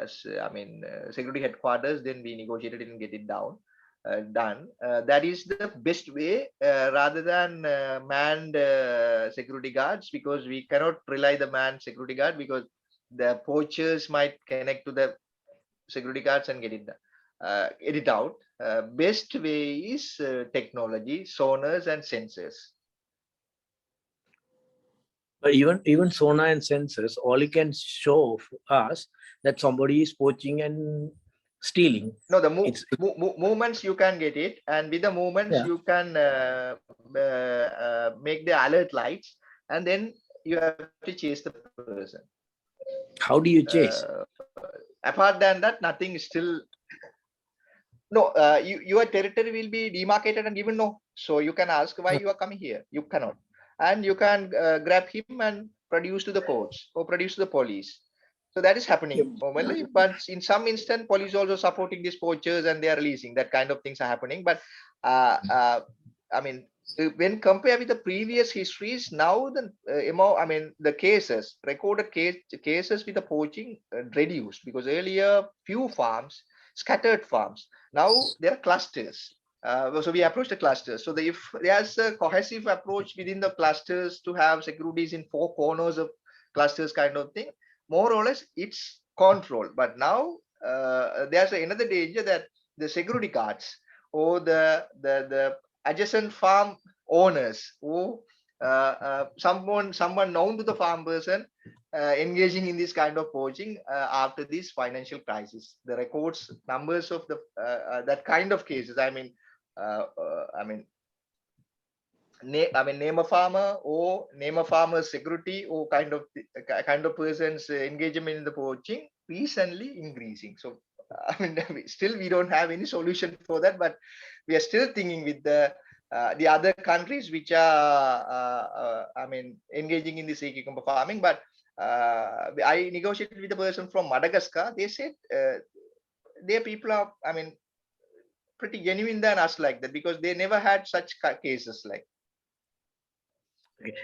security headquarters. Then we negotiated and get it done. That is the best way rather than manned security guards, because we cannot rely the manned security guard, because the poachers might connect to the security guards and get it out. Best way is technology, sonars and sensors. But even sonar and sensors, all it can show us that somebody is poaching and stealing. No, the movements you can get it, and with the movements you can make the alert lights, and then you have to chase the person. How do you chase? Apart than that, nothing is still. No, your territory will be demarcated and given no. So you can ask why you are coming here. You cannot, and you can grab him and produce to the courts or produce to the police. So that is happening normally, but in some instant, police also supporting these poachers and they are releasing. That kind of things are happening. But when compared with the previous histories, now the cases, recorded cases with the poaching reduced, because earlier few farms, scattered farms. Now there are clusters. So we approach the clusters. So if there's a cohesive approach within the clusters to have securities in 4 corners of clusters kind of thing, more or less it's controlled. But now there's another danger that the security guards or the adjacent farm owners, or someone known to the farm person engaging in this kind of poaching after this financial crisis. The records numbers of the that kind of cases. Name a farmer or name a farmer's security or kind of person's engagement in the poaching recently increasing. So still we don't have any solution for that, but we are still thinking with the other countries which are engaging in the sea cucumber farming. But I negotiated with a person from Madagascar. They said their people are pretty genuine than us like that, because they never had such cases like.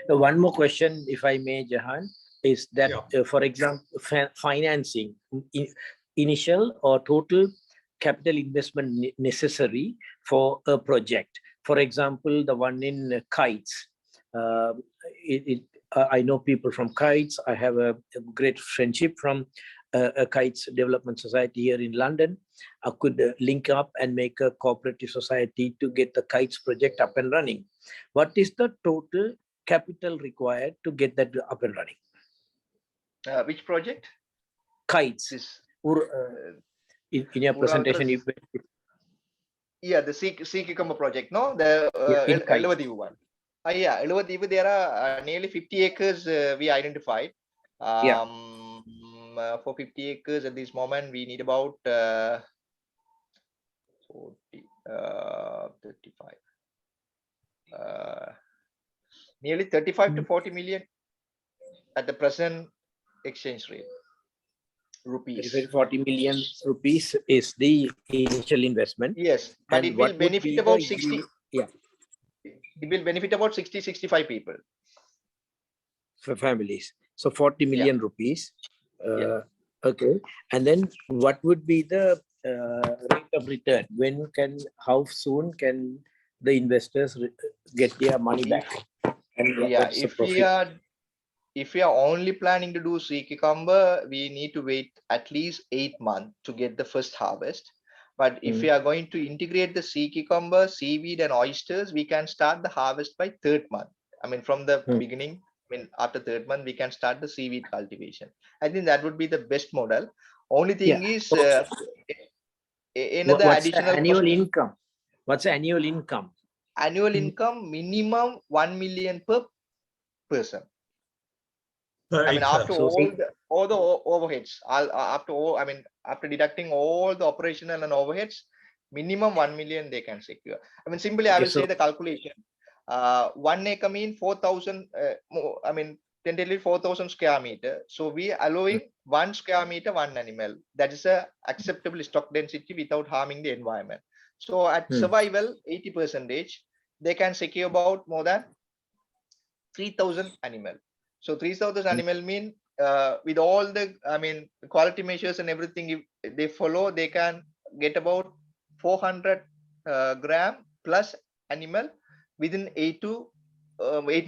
One more question, if I may, Jahan, is that, for example, financing, initial or total capital investment necessary for a project. For example, the one in kites. I know people from kites. I have a great friendship from a kites development society here in London, I could link up and make a cooperative society to get the kites project up and running. What is the total capital required to get that up and running? Which project? Kites. This. In your presentation, you yeah, the sea cucumber project. No, the Eluvadivu one. Yeah, Eluvadivu, there are nearly 50 acres we identified. For 50 acres at this moment, we need about 35. Nearly 35 to 40 million at the present exchange rate. Rupees. 40 million rupees is the initial investment. Yes, but it will benefit about 60. Yeah. It will benefit about 65 people. For families. So 40 million rupees. Okay. And then what would be the rate of return? How soon can the investors get their money back? And yeah, if we are only planning to do sea cucumber, we need to wait at least 8 months to get the first harvest. But if we are going to integrate the sea cucumber, seaweed and oysters, we can start the harvest by 3rd month. I mean, from the beginning, after 3rd month, we can start the seaweed cultivation. I think that would be the best model. Only thing is another additional annual income. What's the annual income? Annual income minimum 1 million per person. I mean, after all the overheads, after deducting all the operational and overheads, minimum 1 million they can secure. I mean, simply I will say the calculation. 1 acre mean 4,000. Tentatively 4,000 square meter. So we are allowing 1 square meter, 1 animal. That is a acceptable stock density without harming the environment. So at survival, 80%, they can secure about more than 3,000 animal. So 3,000 animal mean with all the quality measures and everything if they follow, they can get about 400 gram plus animal within 8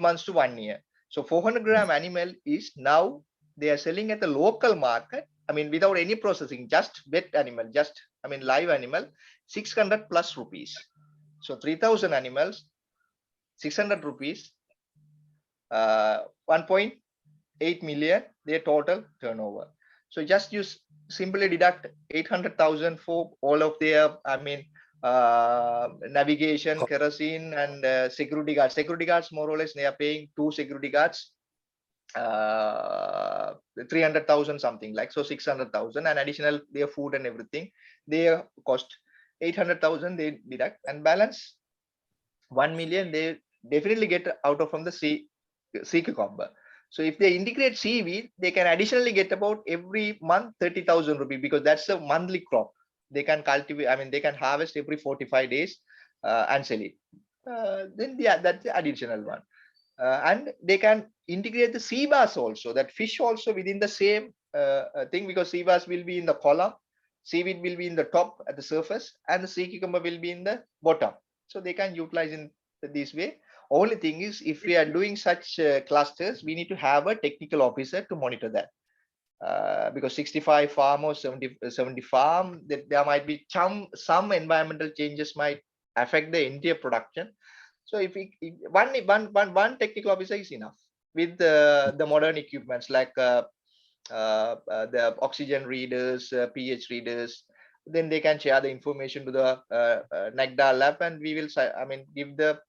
months to 1 year. So 400 gram animal is now they are selling at the local market. I mean, without any processing, just wet animal, live animal, 600 plus rupees. So 3,000 animals, 600 rupees, 1.8 million, their total turnover. So just use simply deduct 800,000 for all of their, navigation, kerosene, and security guards. Security guards, more or less, they are paying 2 security guards, 300,000 something like, so 600,000, and additional their food and everything, their cost 800,000 they deduct, and balance 1 million they definitely get out of from the sea cucumber. So if they integrate seaweed, they can additionally get about every month 30,000 rupees, because that's a monthly crop. They can cultivate, they can harvest every 45 days and sell it. Then that's the additional one. And they can integrate the sea bass also, that fish also within the same thing, because sea bass will be in the column, seaweed will be in the top at the surface, and the sea cucumber will be in the bottom. So they can utilize in this way. Only thing is, if we are doing such clusters, we need to have a technical officer to monitor that. Because 65 farm or 70 farm, there might be some environmental changes might affect the entire production. So if one technical officer is enough with the modern equipments like the oxygen readers, pH readers, then they can share the information to the NAQDA lab, and we will give the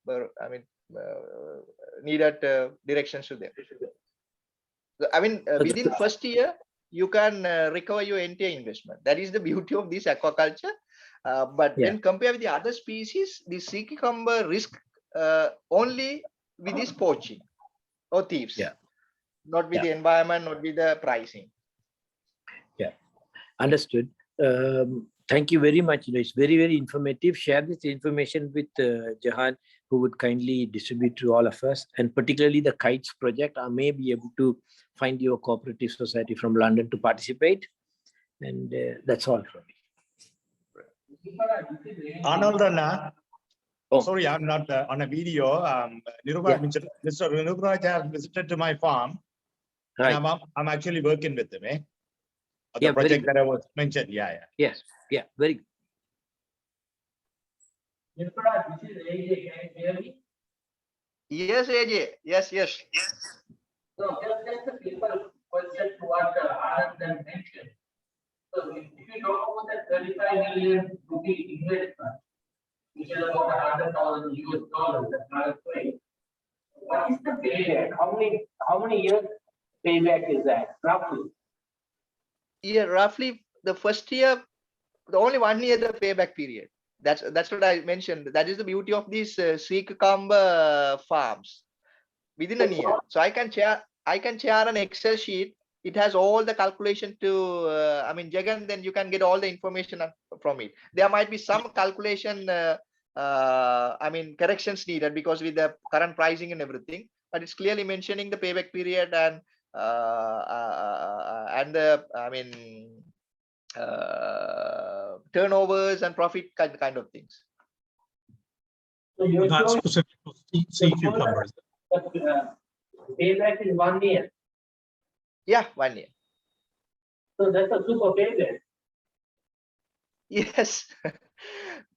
needed directions to them. Within first year, you can recover your entire investment. That is the beauty of this aquaculture. But when compared with the other species, the sea cucumber risk only with this poaching or thieves, not with the environment, not with the pricing. Yeah, understood. Thank you very much. It's very, very informative. Share this information with Jahan, who would kindly distribute to all of us, and particularly the kites project. I may be able to find your cooperative society from London to participate. And that's all from me. Arnold, sorry, I'm not on a video. Mr. Nirooparaj has visited to my farm. Right. And I'm actually working with them. the Yeah, very project good. that I was mentioned. Yeah. Yes, yeah, very good. Nirooparaj, this is AJ. Can you hear me? Yes, AJ. Yes. So just a simple question to what Anand mentioned. So if you talk about the 35 million rupee investment, which is about $100,000 at current rate, what is the payback? How many years payback is that roughly? Yeah, roughly the first year, the only 1 year the payback period. That's what I mentioned. That is the beauty of these sea cucumber farms. Within a year, so I can share an Excel sheet. It has all the calculation to I mean, Jagan, then you can get all the information from it. There might be some calculation I mean, corrections needed because with the current pricing and everything, but it's clearly mentioning the payback period and the I mean turnovers and profit kind of things. So you're That's showing specific for sea cucumbers. that payback is 1 year. Yeah, 1 year. So that's a super payback. Yes,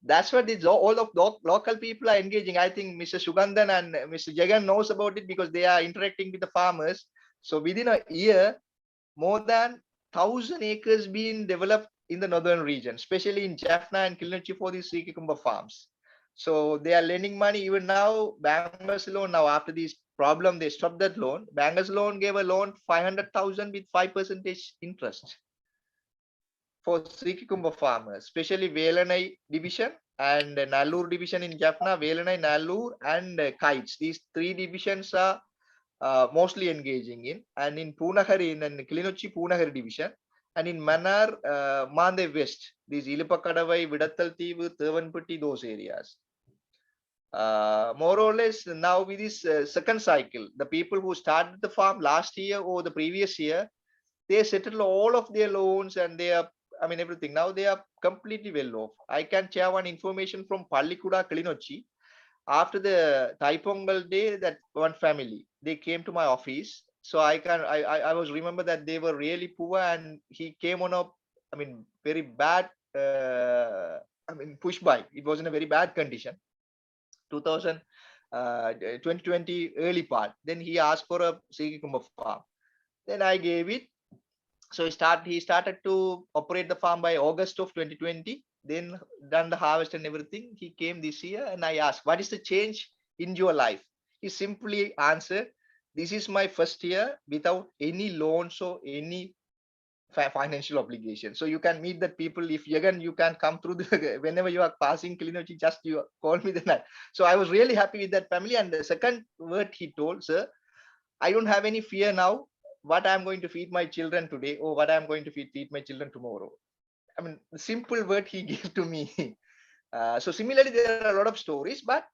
that's what it's all of local people are engaging. I think Mr. Sugandhan and Mr. Jagan knows about it because they are interacting with the farmers. So within a year, more than 1,000 acres being developed in the northern region, especially in Jaffna and Kilinochchi for these sea cucumber farms. So they are lending money even now. Bankers loan now after this problem, they stopped that loan. Bankers loan gave a loan 500,000 with 5% interest for sea cucumber farmers, especially Velanai division and Nallur division in Jaffna, Velanai, Nallur and Kites. These three divisions are mostly engaging in, and in Punahari, in Kilinochchi Punahari division, and in Manar, Mande West, these Ilipakadavai, Vidattal Teevu, Thevanpatti, those areas. More or less now with this second cycle, the people who started the farm last year or the previous year, they settled all of their loans and they are, I mean, everything. Now they are completely well off. I can share one information from Pallikuda, Kilinochchi. After the Thaipongal day, that one family, they came to my office. So I was remember that they were really poor and he came on a, I mean, very bad, I mean, push bike. It was in a very bad condition. 2020 early part. Then he asked for a sea cucumber farm. Then I gave it. So he started to operate the farm by August of 2020. Then done the harvest and everything. He came this year and I asked, what is the change in your life? He simply answered, this is my first year without any loans or any financial obligation. So you can meet the people. If again you can come through the whenever you are passing Kilinochchi, just you call me then. So I was really happy with that family. And the second word he told, sir, I don't have any fear now what I'm going to feed my children today or what I'm going to feed my children tomorrow. I mean, the simple word he gave to me. So similarly, there are a lot of stories, but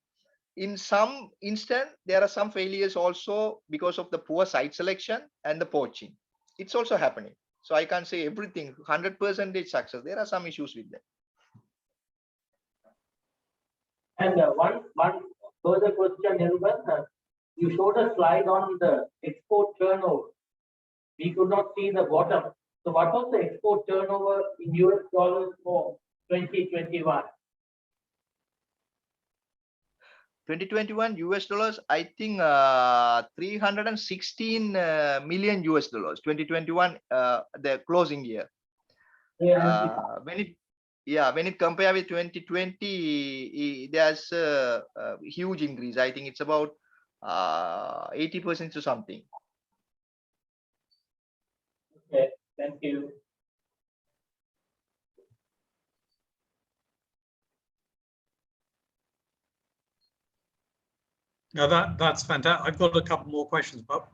in some instant, there are some failures also because of the poor site selection and the poaching. It's also happening. So I can't say everything 100% success. There are some issues with that. And one further question, Nirooparaj, you showed a slide on the export turnover. We could not see the bottom. So what was the export turnover in US dollars for 2021? 2021 US dollars, I think 316 million US dollars. 2021, the closing year. When it compared with 2020, there's a huge increase. I think it's about 80% to something. Okay, thank you. Now that's fantastic. I've got a couple more questions, but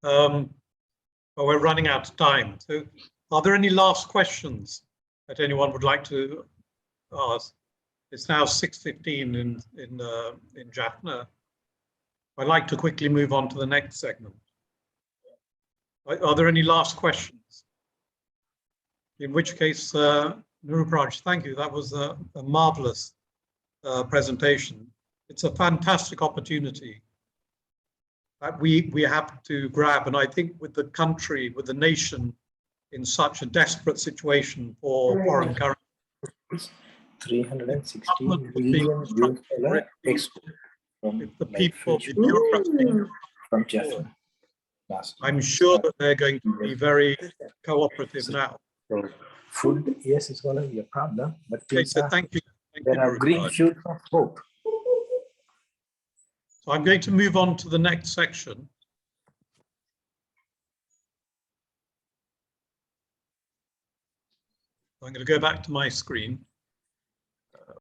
we're running out of time. So are there any last questions that anyone would like to ask? It's now 6:15 in Jaffna. I'd like to quickly move on to the next segment. Are there any last questions? In which case, Nirooparaj, thank you. That was a marvelous presentation. It's a fantastic opportunity that we have to grab. And I think with the country, with the nation in such a desperate situation for foreign currency. 360 Government would be million US dollar constructive export from if the live people, fish the bureaucracy, from Jaffna. I'm sure that they're going to be very cooperative now. So food, yes, it's going to be a problem, but Okay, things so are, thank you. there are green Nirooparaj. shoots of hope. So I'm going to move on to the next section. I'm going to go back to my screen.